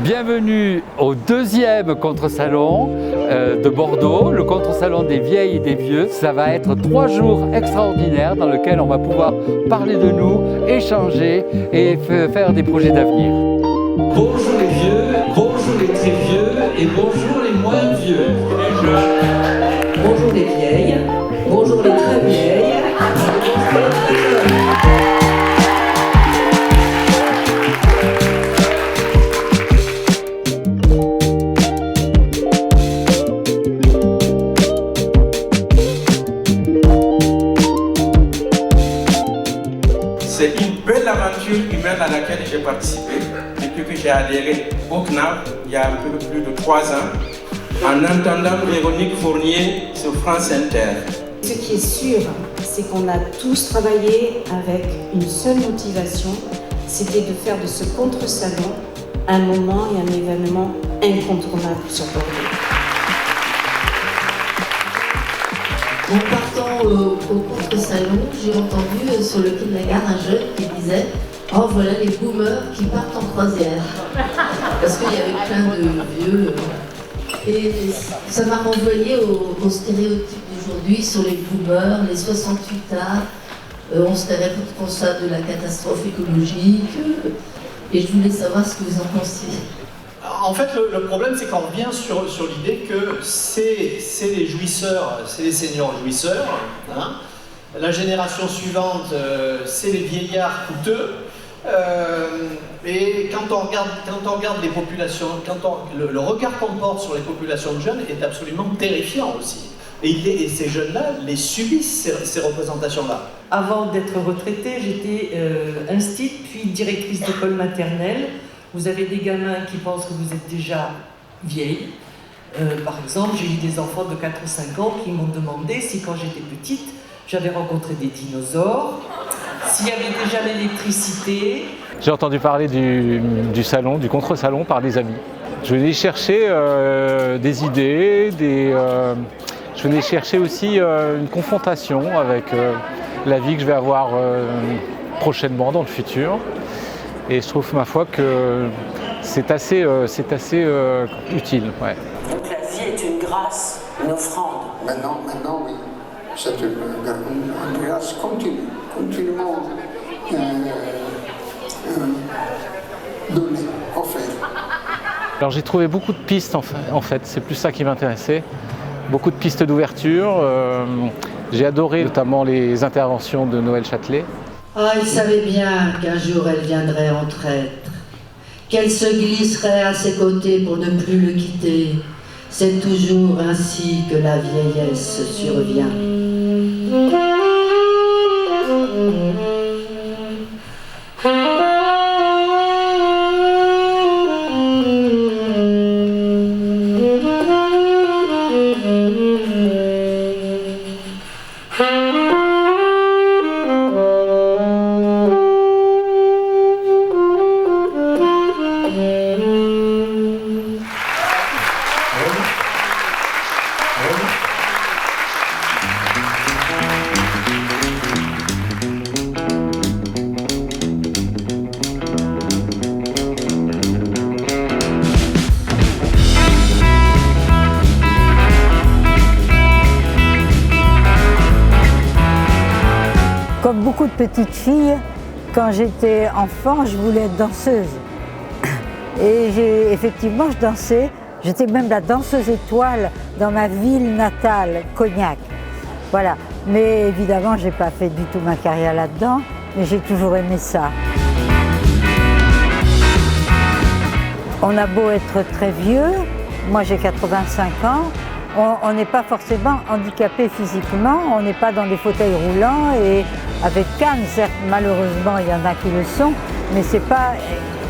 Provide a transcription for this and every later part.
Bienvenue au deuxième contre-salon de Bordeaux, le contre-salon des vieilles et des vieux. Ça va être 3 jours extraordinaires dans lesquels on va pouvoir parler de nous, échanger et faire des projets d'avenir. Bonjour les vieux, bonjour les très vieux et bonjour les moins vieux. Bonjour les vieilles, bonjour les très vieilles. C'est une belle aventure humaine à laquelle j'ai participé depuis que j'ai adhéré au CNAV il y a un peu plus de 3 ans en entendant Véronique Fournier sur France Inter. Ce qui est sûr, c'est qu'on a tous travaillé avec une seule motivation, c'était de faire de ce contre-salon un moment et un événement incontournable sur Bordeaux. En partant au contre-salon, j'ai entendu sur le quai de la gare un jeune qui disait « Oh, voilà les boomers qui partent en croisière ». Parce qu'il y avait plein de vieux. Et ça m'a renvoyé aux stéréotypes d'aujourd'hui sur les boomers, les 68 ans. On se tarait pour constat de la catastrophe écologique. Et je voulais savoir ce que vous en pensiez. En fait, le problème, c'est qu'on revient sur l'idée que c'est les jouisseurs, c'est les seniors jouisseurs. Hein. La génération suivante, c'est les vieillards coûteux. Et quand on regarde les populations, le regard qu'on porte sur les populations de jeunes est absolument terrifiant aussi. Et ces jeunes-là les subissent, ces représentations-là. Avant d'être retraitée, j'étais instite puis directrice d'école maternelle. Vous avez des gamins qui pensent que vous êtes déjà vieille. Par exemple, j'ai eu des enfants de 4 ou 5 ans qui m'ont demandé si quand j'étais petite, j'avais rencontré des dinosaures, s'il y avait déjà l'électricité. J'ai entendu parler du salon, du contre-salon par des amis. Je venais chercher des idées, je venais chercher aussi une confrontation avec la vie que je vais avoir prochainement dans le futur. Et je trouve, ma foi, que c'est assez utile. Ouais. Donc la vie est une grâce, une offrande. Maintenant oui. C'est une grâce continue, continuellement donnée, offerte. Alors j'ai trouvé beaucoup de pistes en fait, c'est plus ça qui m'intéressait. Beaucoup de pistes d'ouverture. J'ai adoré notamment les interventions de Noël Châtelet. Ah, il savait bien qu'un jour elle viendrait en traître, qu'elle se glisserait à ses côtés pour ne plus le quitter. C'est toujours ainsi que la vieillesse survient. Comme beaucoup de petites filles, quand j'étais enfant, je voulais être danseuse. Et effectivement, je dansais. J'étais même la danseuse étoile dans ma ville natale, Cognac. Voilà. Mais évidemment, je n'ai pas fait du tout ma carrière là-dedans, mais j'ai toujours aimé ça. On a beau être très vieux, moi j'ai 85 ans, on n'est pas forcément handicapé physiquement, on n'est pas dans des fauteuils roulants et avec canne, certes, malheureusement il y en a qui le sont, mais ce n'est pas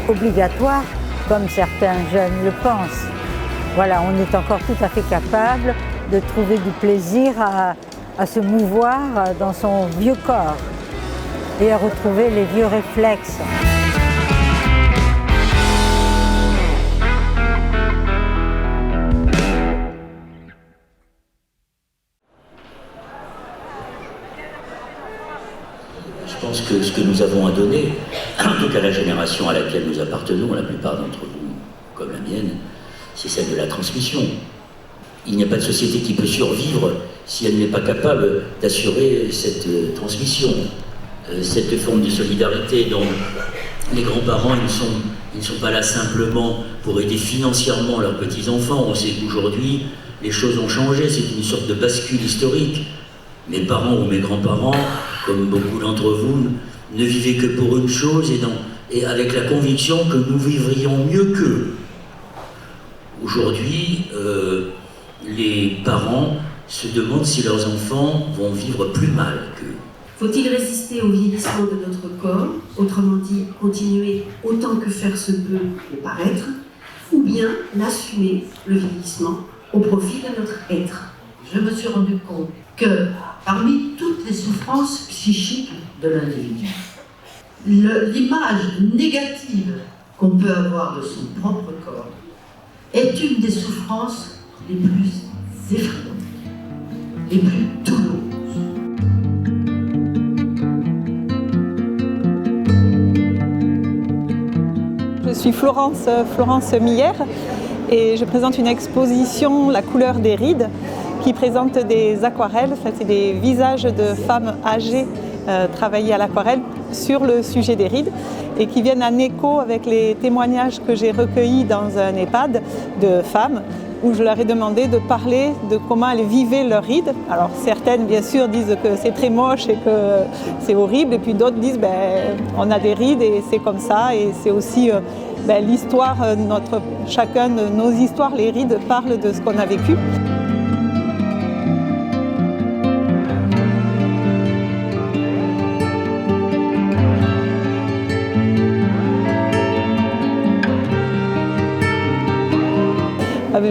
obligatoire comme certains jeunes le pensent. Voilà, on est encore tout à fait capable de trouver du plaisir à se mouvoir dans son vieux corps et à retrouver les vieux réflexes. Je pense que ce que nous avons à donner, en tout cas la génération à laquelle nous appartenons, la plupart d'entre vous comme la mienne, c'est celle de la transmission. Il n'y a pas de société qui peut survivre si elle n'est pas capable d'assurer cette transmission, cette forme de solidarité dont les grands-parents, ils ne sont pas là simplement pour aider financièrement leurs petits-enfants. On sait qu'aujourd'hui, les choses ont changé, c'est une sorte de bascule historique. Mes parents ou mes grands-parents, comme beaucoup d'entre vous, ne vivaient que pour une chose et avec la conviction que nous vivrions mieux qu'eux. Aujourd'hui, les parents se demandent si leurs enfants vont vivre plus mal qu'eux. Faut-il résister au vieillissement de notre corps, autrement dit, continuer autant que faire se peut de paraître, ou bien l'assumer, le vieillissement, au profit de notre être? Je me suis rendu compte que parmi toutes les souffrances psychiques de l'individu, l'image négative qu'on peut avoir de son propre corps est une des souffrances les plus effrayantes, les plus douloureuses. Je suis Florence Miller et je présente une exposition La couleur des rides qui présente des aquarelles, c'est des visages de femmes âgées travaillées à l'aquarelle sur le sujet des rides et qui viennent en écho avec les témoignages que j'ai recueillis dans un EHPAD de femmes où je leur ai demandé de parler de comment elles vivaient leurs rides. Alors certaines bien sûr disent que c'est très moche et que c'est horrible et puis d'autres disent on a des rides et c'est comme ça et c'est aussi l'histoire, chacun de nos histoires, les rides parlent de ce qu'on a vécu.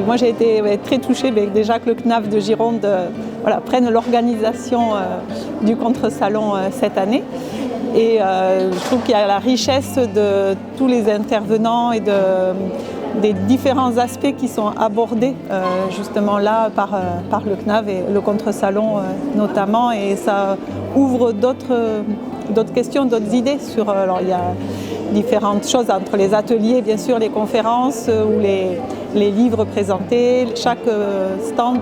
Moi j'ai été très touchée déjà que le CNAF de Gironde prenne l'organisation du contre-salon cette année. Et je trouve qu'il y a la richesse de tous les intervenants et des différents aspects qui sont abordés justement là par le CNAF et le contre-salon notamment. Et ça ouvre d'autres questions, d'autres idées sur... Alors il y a différentes choses entre les ateliers, bien sûr, les conférences ou les livres présentés. Chaque stand,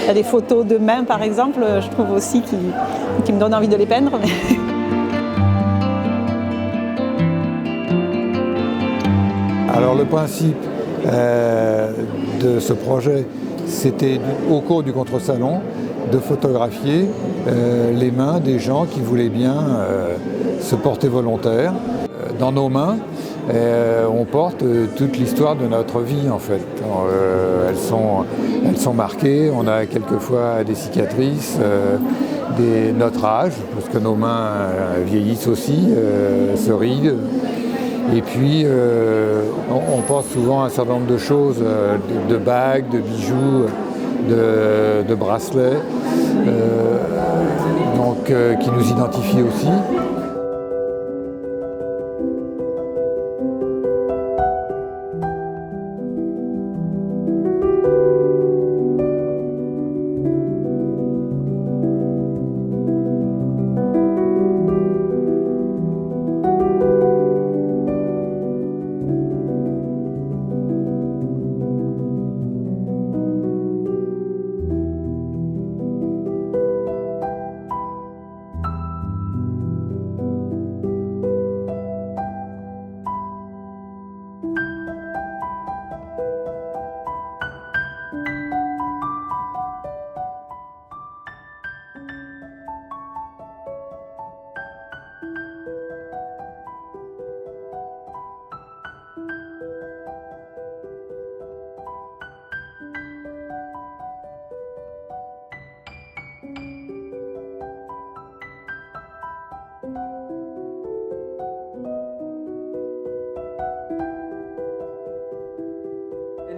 il y a des photos de mains par exemple, je trouve aussi qui me donnent envie de les peindre. Alors le principe de ce projet, c'était au cours du contre-salon de photographier les mains des gens qui voulaient bien se porter volontaires. Dans nos mains, on porte toute l'histoire de notre vie en fait. Elles sont marquées, on a quelquefois des cicatrices, notre âge, parce que nos mains vieillissent aussi, se rident. Et puis on pense souvent à un certain nombre de choses, de bagues, de bijoux, de bracelets, qui nous identifient aussi.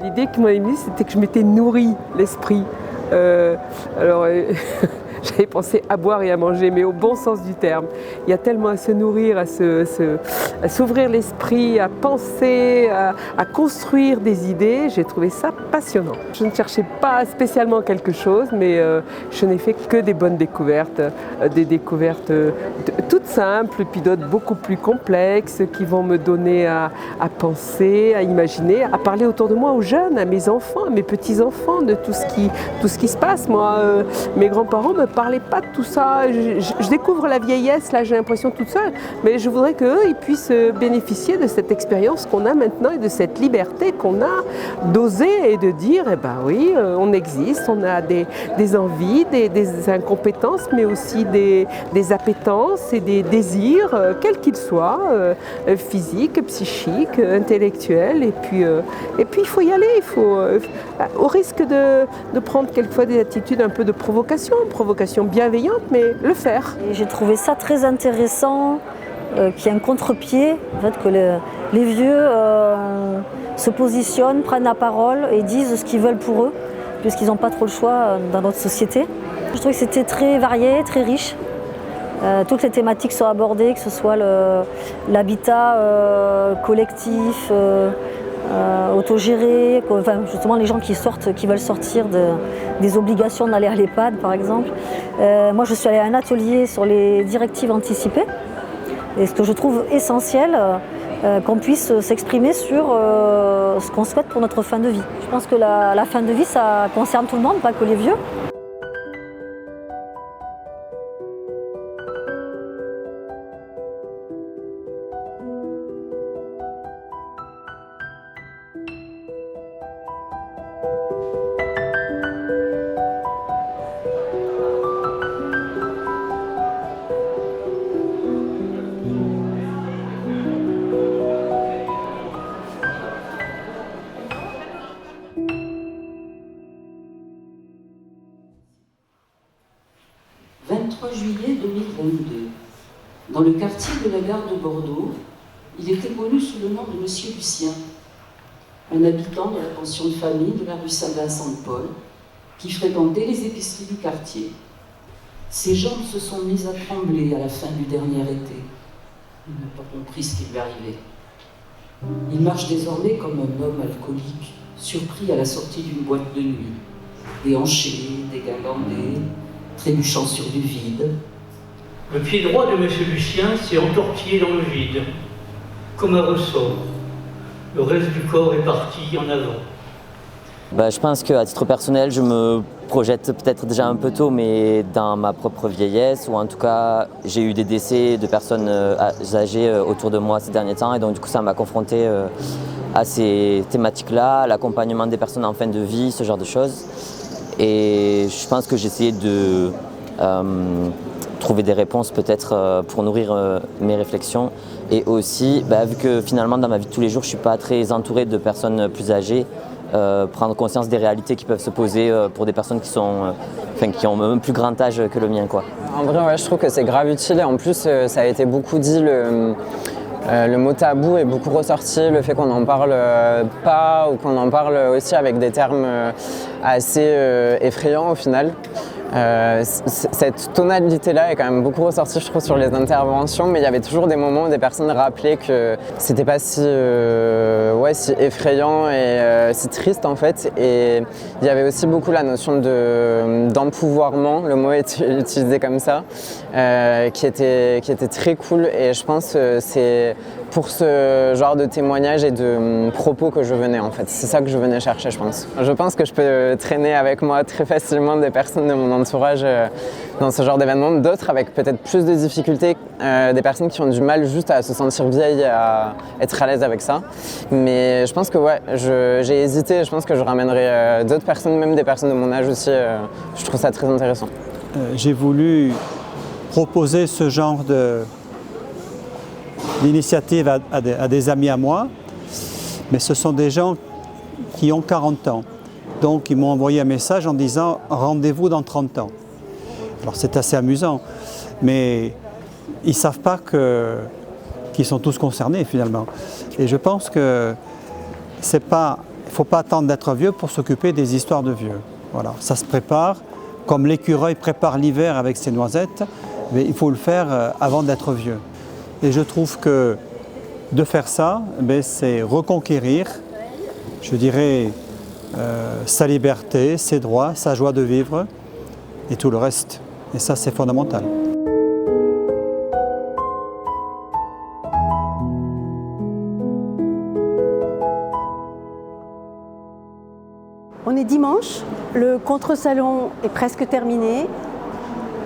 L'idée qui m'a émise, c'était que je m'étais nourrie l'esprit. j'avais pensé à boire et à manger, mais au bon sens du terme. Il y a tellement à se nourrir, à s'ouvrir l'esprit, à penser, à construire des idées. J'ai trouvé ça passionnant. Je ne cherchais pas spécialement quelque chose, mais je n'ai fait que des bonnes découvertes, des découvertes toutes simples, puis d'autres beaucoup plus complexes, qui vont me donner à penser, à imaginer, à parler autour de moi aux jeunes, à mes enfants, à mes petits-enfants, de tout ce qui se passe. Moi, mes grands-parents ne me parlaient pas de tout ça. Je découvre la vieillesse, là j'ai l'impression toute seule, mais je voudrais qu'eux, ils puissent bénéficier de cette expérience qu'on a maintenant et de cette liberté qu'on a d'oser et de dire, eh ben oui, on existe, on a des envies, des incompétences, mais aussi des appétences et des désirs, quels qu'ils soient, physiques, psychiques, intellectuels, et puis il faut y aller, il faut, au risque de prendre quelquefois des attitudes un peu de provocation bienveillante, mais le faire. J'ai trouvé ça très intéressant, qu'il y ait un contre-pied, en fait, que les vieux se positionnent, prennent la parole et disent ce qu'ils veulent pour eux, puisqu'ils n'ont pas trop le choix dans notre société. Je trouvais que c'était très varié, très riche. Toutes les thématiques sont abordées, que ce soit l'habitat collectif, autogéré, enfin, justement les gens qui veulent sortir des obligations d'aller à l'EHPAD par exemple. Moi je suis allée à un atelier sur les directives anticipées, et ce que je trouve essentiel, qu'on puisse s'exprimer sur ce qu'on souhaite pour notre fin de vie. Je pense que la fin de vie ça concerne tout le monde, pas que les vieux. Juillet 2022. Dans le quartier de la gare de Bordeaux, il était connu sous le nom de Monsieur Lucien, un habitant de la pension de famille de la rue Saint-Vincent-de-Paul, qui fréquentait les épiceries du quartier. Ses jambes se sont mises à trembler à la fin du dernier été. Il n'a pas compris ce qui lui arrivait. Il marche désormais comme un homme alcoolique, surpris à la sortie d'une boîte de nuit, déhanché, dégingandé, trébuchant sur du vide. Le pied droit de M. Lucien s'est entortillé dans le vide, comme un ressort. Le reste du corps est parti en avant. Je pense qu'à titre personnel, je me projette peut-être déjà un peu tôt, mais dans ma propre vieillesse, ou en tout cas, j'ai eu des décès de personnes âgées autour de moi ces derniers temps, et donc du coup, ça m'a confronté à ces thématiques-là, à l'accompagnement des personnes en fin de vie, ce genre de choses. Et je pense que j'ai essayé de trouver des réponses peut-être pour nourrir mes réflexions. Et aussi, vu que finalement dans ma vie de tous les jours, je ne suis pas très entouré de personnes plus âgées, prendre conscience des réalités qui peuvent se poser pour des personnes qui ont même plus grand âge que le mien, quoi. En vrai, ouais, je trouve que c'est grave utile, et en plus ça a été beaucoup dit, le mot tabou est beaucoup ressorti, le fait qu'on n'en parle pas, ou qu'on en parle aussi avec des termes assez effrayants au final. Cette tonalité-là est quand même beaucoup ressortie, je trouve, sur les interventions, mais il y avait toujours des moments où des personnes rappelaient que c'était pas si effrayant et si triste en fait. Et il y avait aussi beaucoup la notion d'empouvoirment, le mot est utilisé comme ça, qui était très cool, et je pense que c'est pour ce genre de témoignages et de propos que je venais en fait. C'est ça que je venais chercher, je pense. Je pense que je peux traîner avec moi très facilement des personnes de mon entourage dans ce genre d'événement, d'autres avec peut-être plus de difficultés, des personnes qui ont du mal juste à se sentir vieilles et à être à l'aise avec ça. Mais je pense que ouais, j'ai hésité, je pense que je ramènerai d'autres personnes, même des personnes de mon âge aussi. Je trouve ça très intéressant. J'ai voulu proposer ce genre d'initiative à des amis à moi, mais ce sont des gens qui ont 40 ans. Donc ils m'ont envoyé un message en disant « rendez-vous dans 30 ans ». Alors c'est assez amusant, mais ils ne savent pas qu'ils sont tous concernés finalement. Et je pense que il ne faut pas attendre d'être vieux pour s'occuper des histoires de vieux. Voilà, ça se prépare, Comme l'écureuil prépare l'hiver avec ses noisettes, mais il faut le faire avant d'être vieux. Et je trouve que de faire ça, c'est reconquérir, je dirais, sa liberté, ses droits, sa joie de vivre et tout le reste. Et ça, c'est fondamental. On est dimanche, le contre-salon est presque terminé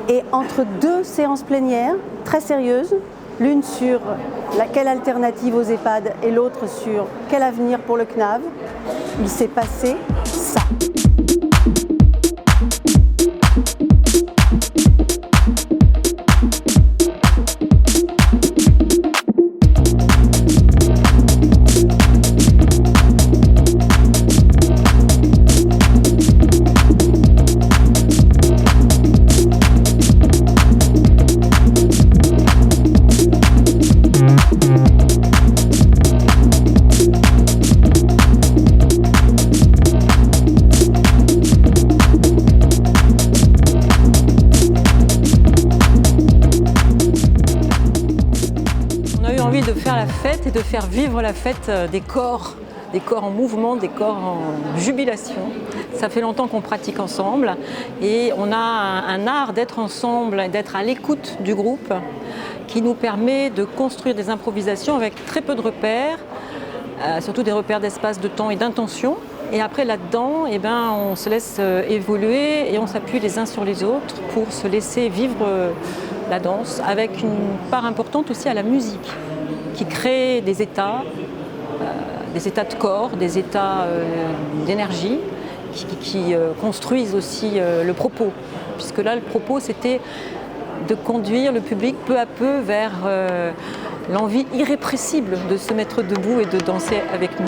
et entre deux séances plénières très sérieuses, l'une sur quelle alternative aux EHPAD et l'autre sur quel avenir pour le CNAV, il s'est passé ça. De faire la fête et de faire vivre la fête des corps en mouvement, des corps en jubilation. Ça fait longtemps qu'on pratique ensemble et on a un art d'être ensemble et d'être à l'écoute du groupe qui nous permet de construire des improvisations avec très peu de repères, surtout des repères d'espace, de temps et d'intention. Et après là-dedans, on se laisse évoluer et on s'appuie les uns sur les autres pour se laisser vivre la danse avec une part importante aussi à la musique, qui crée des états de corps, des états d'énergie, qui construisent aussi le propos. Puisque là, le propos, c'était de conduire le public peu à peu vers l'envie irrépressible de se mettre debout et de danser avec nous.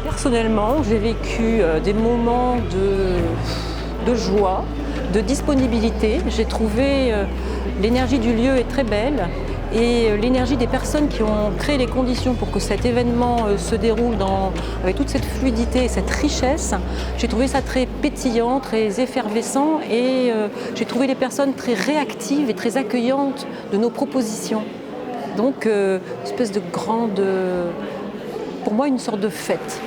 Personnellement, j'ai vécu des moments de joie, de disponibilité. J'ai trouvé l'énergie du lieu est très belle et l'énergie des personnes qui ont créé les conditions pour que cet événement se déroule avec toute cette fluidité et cette richesse. J'ai trouvé ça très pétillant, très effervescent et j'ai trouvé les personnes très réactives et très accueillantes de nos propositions. Donc, une espèce de grande, pour moi, une sorte de fête.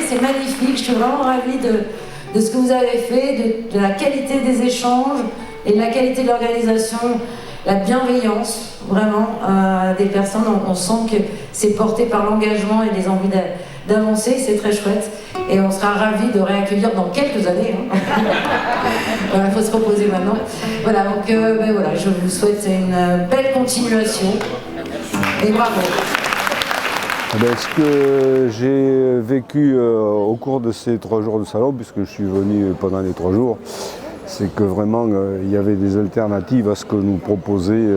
C'est magnifique, je suis vraiment ravie de ce que vous avez fait, de la qualité des échanges et de la qualité de l'organisation, la bienveillance vraiment des personnes. On sent que c'est porté par l'engagement et les envies d'avancer, c'est très chouette. Et on sera ravis de réaccueillir dans quelques années. Voilà, il faut se reposer maintenant. Voilà, donc voilà, je vous souhaite une belle continuation et bravo. Ce que j'ai vécu au cours de ces 3 jours de salon, puisque je suis venu pendant les 3 jours, c'est que vraiment il y avait des alternatives à ce que nous proposait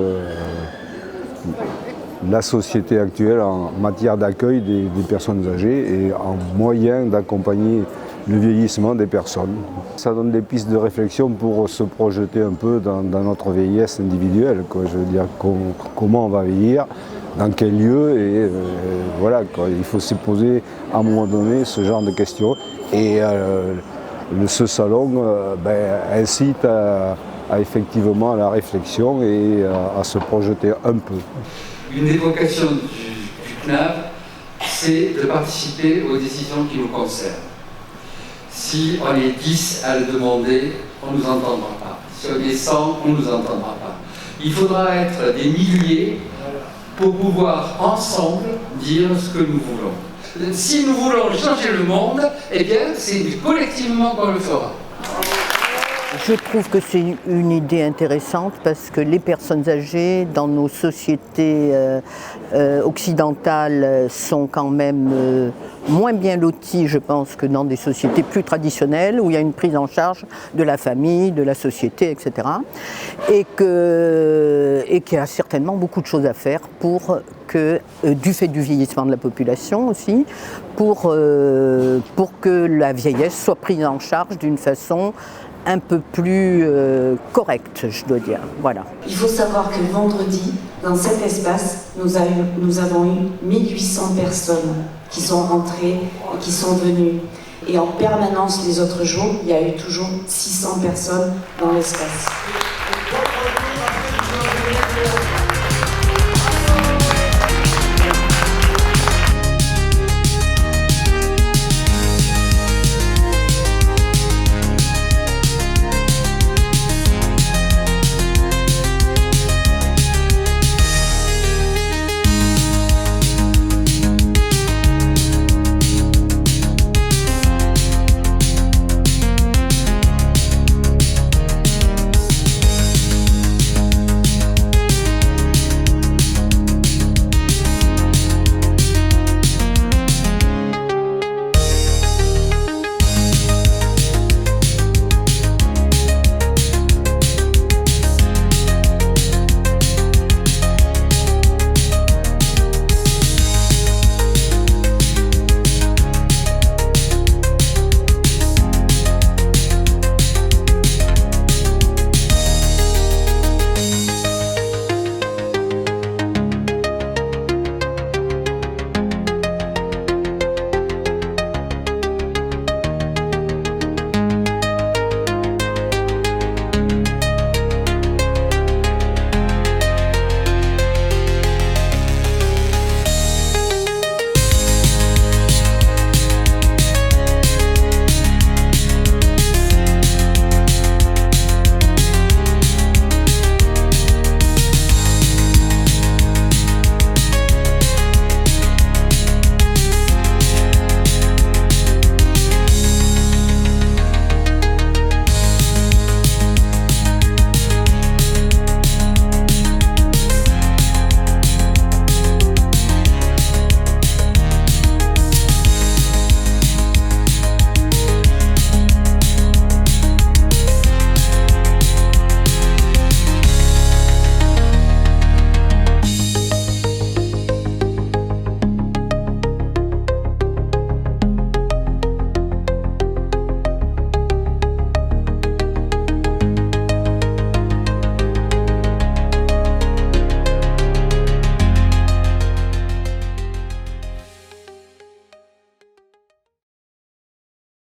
la société actuelle en matière d'accueil des personnes âgées et en moyen d'accompagner le vieillissement des personnes. Ça donne des pistes de réflexion pour se projeter un peu dans notre vieillesse individuelle, quoi. Je veux dire, comment on va vieillir, dans quel lieu, et voilà, quoi. Il faut se poser à un moment donné ce genre de questions. Et ce salon incite à effectivement à la réflexion et à se projeter un peu. Une des vocations du CNAV, c'est de participer aux décisions qui nous concernent. Si on est 10 à le demander, on ne nous entendra pas. Si on est 100, on ne nous entendra pas. Il faudra être des milliers pour pouvoir ensemble dire ce que nous voulons. Si nous voulons changer le monde, eh bien, c'est collectivement qu'on le fera. Je trouve que c'est une idée intéressante parce que les personnes âgées dans nos sociétés occidentales sont quand même moins bien loties, je pense, que dans des sociétés plus traditionnelles où il y a une prise en charge de la famille, de la société, etc. Et qu'il y a certainement beaucoup de choses à faire pour que, du fait du vieillissement de la population aussi, pour que la vieillesse soit prise en charge d'une façon un peu plus correcte, je dois dire. Voilà. Il faut savoir que vendredi, dans cet espace, nous avons eu 1800 personnes qui sont rentrées et qui sont venues. Et en permanence, les autres jours, il y a eu toujours 600 personnes dans l'espace.